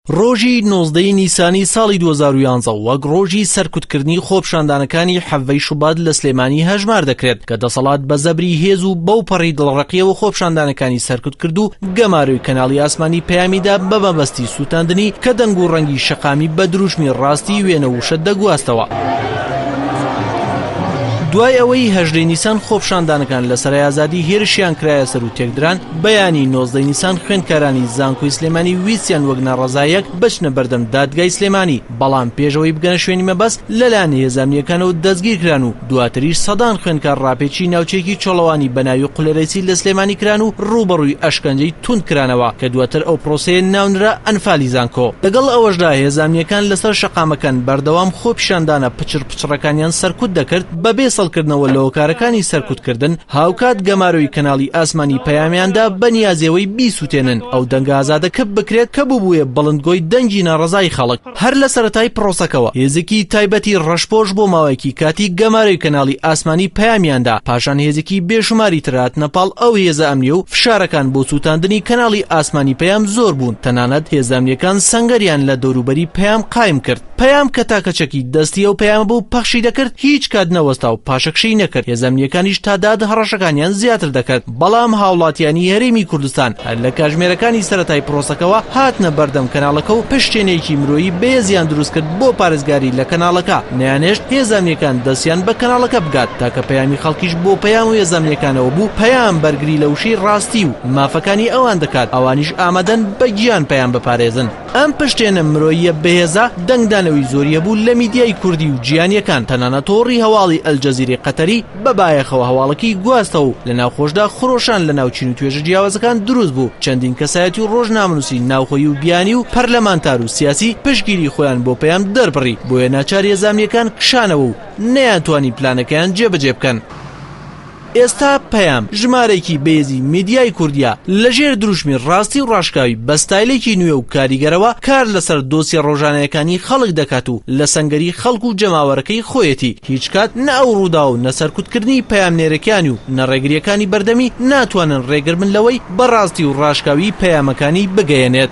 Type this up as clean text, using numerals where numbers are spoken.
ڕۆژی 19 نیسانی ساڵی 2011 وەک ڕۆژی سەرکوتکردنی خۆپشاندانەکانی حەڤەی شوبات لە سلێمانی هەژمار دەکرێت کە دەسەڵات بە زەبری هێز و بەو پەڕی دڵڕەقیەوە خۆپشاندانەکانی سەرکوت کرد و گەماروی کەناڵی ئاسمانی پەیامیدا بە مەبەستی سوتاندنی کە دەنگ و ڕەنگی شەقامی بە دروشمی ڕاستی وێنە وشە دەگواستەوە. دوای ئەوەی 18 نیسان خۆپشاندانەکان لە سەرای ئازادی هێرشیان کرایە سەر و تێکدران، بەیانی 19 نیسان خوێندکارانی زانکۆی سلێمانی ویستیان وەک ناڕەزایەک بچنە بەردەم دادگای سلێمانی، بەڵام پێشەوەی بگەنە شوێنی مەبەست لەلایەن هێزانیەکانەوە دەستگیر کران و دواتریش سەدان خوێندکار ڕاپێچی ناوچەیەکی چۆڵەوانی بە ناوی قولەرەیسی لە سلێمانی کران و ڕوبەڕووی ئەشکەنجەی توند کرانەوە کە دواتر ئەو پرۆسەیە ناونرا ئەنفالی زانکۆ. لەگەڵ ئەوەشدا هێزانیەکان لەسەر شەقامەکان بەردەوام خۆپیشاندانە پچڕەکانیان سەرکوت دەکرد بەبێ سەڵکردنەوە لە هۆکارەکانی سەرکوتکردن، هاوکات گەماروی کەناڵی ئاسمانی پەیامیاندا بەنیازیەوەی بیسووتێنن ئەو دەنگە ئازادە کە بکرێت کە بووبوویە بەڵندگۆی دەنگی ناڕەزای خەڵک. هەر لە سەرەتای پرۆسەکەوە هێزێکی تایبەتی ڕەشپۆش بۆ ماوەیەکی کاتی گەماروی کەناڵی ئاسمانی پەیامیاندا، پاشان هێزێکی بێشماری ترات نەپاڵ ئەو هێزە ئەمنیە و فشارەکان بۆ سووتاندنی کەناڵی ئاسمانی پەیام زۆر بوون، تەنانەت هێزامنیەکان سەنگەریان لە دەوروبەری پەیام قایم کرد. پەیام کە تاکەچەکی دەستی ئەو پەیامە بوو پەخشی دەکرد هیچ کات نەوەستا و پاشەکشەی نەکرد. هێزەمنیەکانیش تا داد هەڕەشەکانیان زیاتر دەکرد، بەڵام هاوڵاتیانی هەرێمی کوردستان هەر لە کاتژمێرەکانی سەرەتای پرۆسەکەوە هاتنە بەردەم کەناڵەکە و پشتێنێکی مرۆیی بەهێزیان دروست کرد بۆ پارێزگاری لە کەناڵەکە، نەیانێشت هێزەمنیەکان دەستیان بە کەناڵەکە بگات تاکە پەیامی خەڵکیش بۆ پەیام و هێزەمنیەکانەوە بوو پەیام بەرگری لە وشەی ڕاستی و مافەکانی ئەوان دەکات، ئەوانیش ئامادەن بە گیان پەیام بپارێزن. ئەم پشتێنە مرۆییە بەهێزە دەنگدانەوەی زۆریە بوو لە میدیای کوردی و جیهانیەکان، تەنانەت تۆڕی هەواڵی ئەلجەزیرەی قەتەری بەبایەخەوە هەواڵەکەی گواستەوە و لە ناوخۆشدا خڕۆشان لە ناوچین و توێژە جیاوازەکان دروست بوو. چەندین کەسایەتی و ڕۆژنامەنووسی ناوخۆیی و بیانی و پەرلەمانتار و سیاسی پشتگیری خۆیان بۆ پەیام دەربڕی، بۆیە ناچار هێزانیەکان کشانەوە و نەیانتوانی پلانەکەیان جێبەجێ بکەن. ئێستا پەیام ژمارەیەکی بێزی میدیای کوردیا لەژێر دروشمی ڕاستی و ڕاشکاوی بە ستایلێکی نوێ و کاریگەرەوە کار لەسەر دۆسیە ڕۆژانەیەکانی خەڵک دەکات و لە سەنگەری خەڵک و جەماوەرەکەی خۆیەتی، هیچ کات نە ئەو ڕوودا و نەسەرکوتکردنی پەیامنێرەکانی و نەڕێگریەکانی بەردەمی ناتوانن ڕێگر بن لەوەی بەڕاستی و ڕاشکاوی پەیامەکانی بگەیەنێت.